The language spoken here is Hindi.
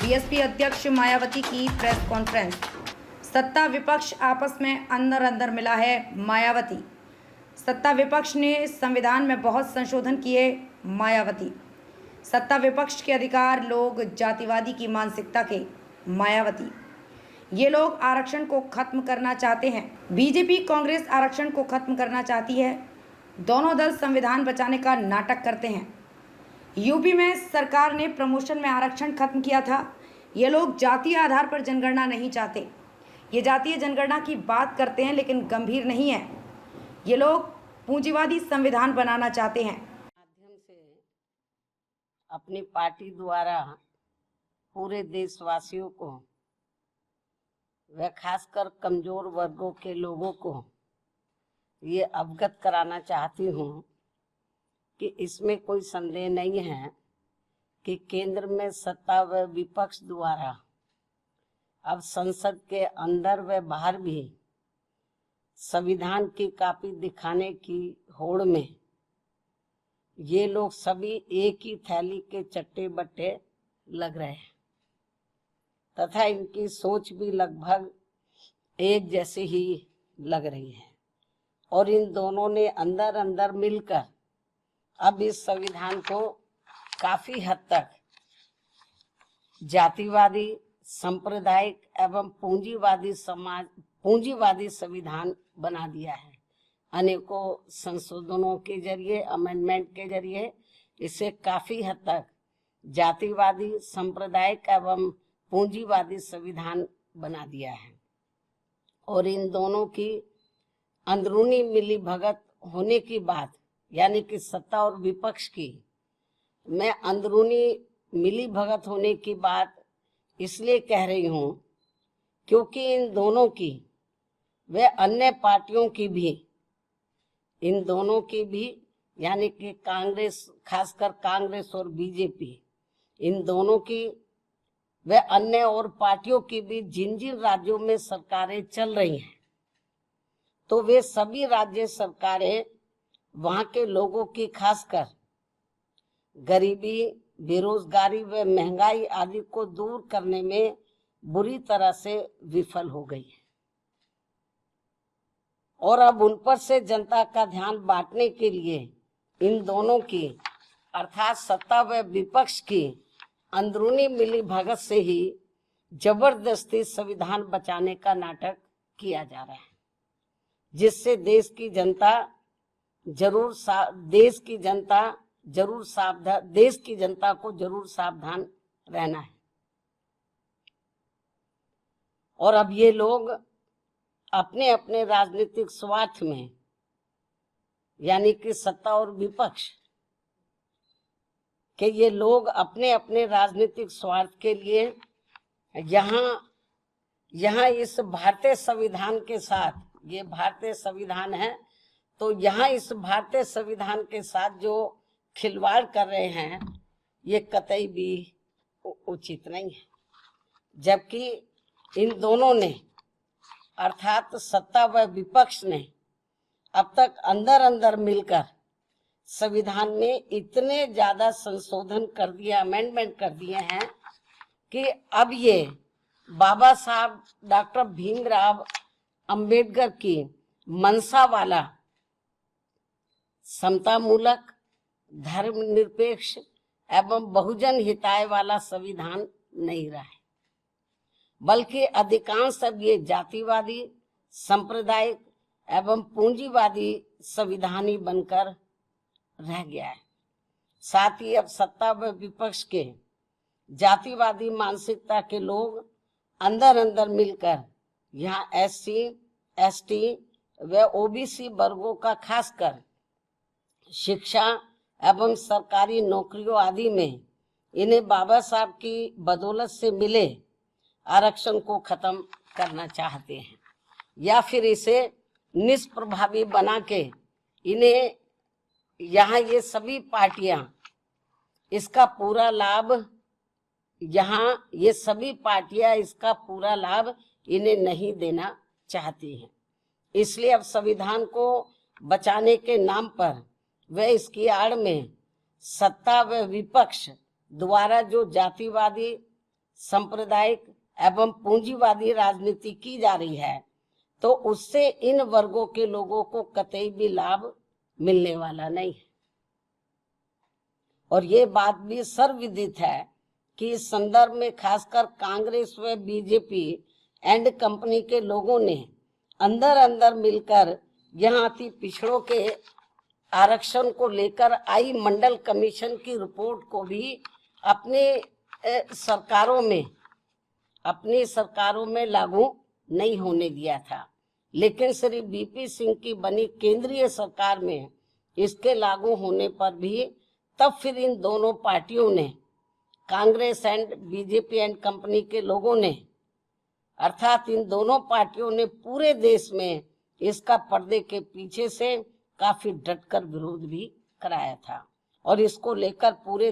बीएसपी अध्यक्ष मायावती की प्रेस कॉन्फ्रेंस। सत्ता विपक्ष आपस में अंदर अंदर मिला है। मायावती। सत्ता विपक्ष ने संविधान में बहुत संशोधन किए। मायावती। सत्ता विपक्ष के अधिकार लोग जातिवादी की मानसिकता के। मायावती। ये लोग आरक्षण को खत्म करना चाहते हैं। बीजेपी कांग्रेस आरक्षण को खत्म करना चाहती है। दोनों दल संविधान बचाने का नाटक करते हैं। यूपी में सरकार ने प्रमोशन में आरक्षण खत्म किया था। ये लोग जातीय आधार पर जनगणना नहीं चाहते। ये जातीय जनगणना की बात करते हैं लेकिन गंभीर नहीं है। ये लोग पूंजीवादी संविधान बनाना चाहते हैं। माध्यम से अपनी पार्टी द्वारा पूरे देशवासियों को व खासकर कमजोर वर्गों के लोगों को ये अवगत कराना चाहती हूँ कि इसमें कोई संदेह नहीं है कि केंद्र में सत्ता व विपक्ष द्वारा अब संसद के अंदर व बाहर भी संविधान की कॉपी दिखाने की होड़ में ये लोग सभी एक ही थैली के चट्टे बट्टे लग रहे हैं तथा इनकी सोच भी लगभग एक जैसी ही लग रही है और इन दोनों ने अंदर अंदर मिलकर अब इस संविधान को काफी हद तक जातिवादी, सांप्रदायिक एवं पूंजीवादी संविधान बना दिया है। अनेकों संशोधनों के जरिए, अमेंडमेंट के जरिए इसे काफी हद तक जातिवादी, सांप्रदायिक एवं पूंजीवादी संविधान बना दिया है और इन दोनों की अंदरूनी मिलीभगत होने की बात, यानी कि सत्ता और विपक्ष की मैं अंदरूनी मिलीभगत होने की बात इसलिए कह रही हूं क्योंकि इन दोनों की व अन्य पार्टियों की भी, इन दोनों की भी यानी कि कांग्रेस, खासकर कांग्रेस और बीजेपी, इन दोनों की व अन्य और पार्टियों की भी जिन जिन राज्यों में सरकारें चल रही हैं तो वे सभी राज्य सरकारें वहां के लोगों की खासकर गरीबी, बेरोजगारी व महंगाई आदि को दूर करने में बुरी तरह से विफल हो गई है और अब उन पर से जनता का ध्यान बांटने के लिए इन दोनों की अर्थात सत्ता व विपक्ष की अंदरूनी मिलीभगत से ही जबरदस्ती संविधान बचाने का नाटक किया जा रहा है, जिससे देश की जनता को जरूर सावधान रहना है। और अब ये लोग अपने अपने राजनीतिक स्वार्थ में, यानी कि सत्ता और विपक्ष के ये लोग अपने अपने राजनीतिक स्वार्थ के लिए यहाँ इस भारतीय संविधान के साथ, ये भारतीय संविधान है तो यहाँ इस भारतीय संविधान के साथ जो खिलवाड़ कर रहे हैं ये कतई भी उचित नहीं है। जबकि इन दोनों ने अर्थात सत्ता व विपक्ष ने अब तक अंदर अंदर मिलकर संविधान में इतने ज्यादा संशोधन कर दिए, अमेंडमेंट कर दिए हैं कि अब ये बाबा साहब डॉक्टर भीमराव अंबेडकर की मंशा वाला समतामूलक, धर्मनिरपेक्ष एवं बहुजन हिताय वाला संविधान नहीं रहा है, बल्कि अधिकांश अब ये जातिवादी, सांप्रदायिक एवं पूंजीवादी संविधान ही बनकर रह गया है। साथ ही अब सत्ता व विपक्ष के जातिवादी मानसिकता के लोग अंदर अंदर मिलकर यहाँ SC, ST व OBC वर्गों का खासकर शिक्षा एवं सरकारी नौकरियों आदि में इन्हें बाबा साहब की बदौलत से मिले आरक्षण को खत्म करना चाहते हैं या फिर इसे निष्प्रभावी बना के इन्हें यहाँ ये सभी पार्टियां इसका पूरा लाभ, यहाँ ये सभी पार्टियां इसका पूरा लाभ इन्हें नहीं देना चाहती हैं। इसलिए अब संविधान को बचाने के नाम पर व इसकी आड़ में सत्ता व विपक्ष द्वारा जो जातिवादी, सांप्रदायिक एवं पूंजीवादी राजनीति की जा रही है तो उससे इन वर्गों के लोगों को कतई भी लाभ मिलने वाला नहीं है। और ये बात भी सर्वविदित है कि इस संदर्भ में खासकर कांग्रेस व बीजेपी एंड कंपनी के लोगों ने अंदर अंदर मिलकर यहाँ अति पिछड़ों के आरक्षण को लेकर आई मंडल कमीशन की रिपोर्ट को भी अपनी सरकारों में लागू नहीं होने दिया था। लेकिन श्री बीपी सिंह की बनी केंद्रीय सरकार में इसके लागू होने पर भी तब फिर इन दोनों पार्टियों ने, Congress and BJP and company के लोगों ने, अर्थात इन दोनों पार्टियों ने पूरे देश में इसका पर्दे के पीछे से काफी डटकर विरोध भी कराया था और इसको लेकर पूरे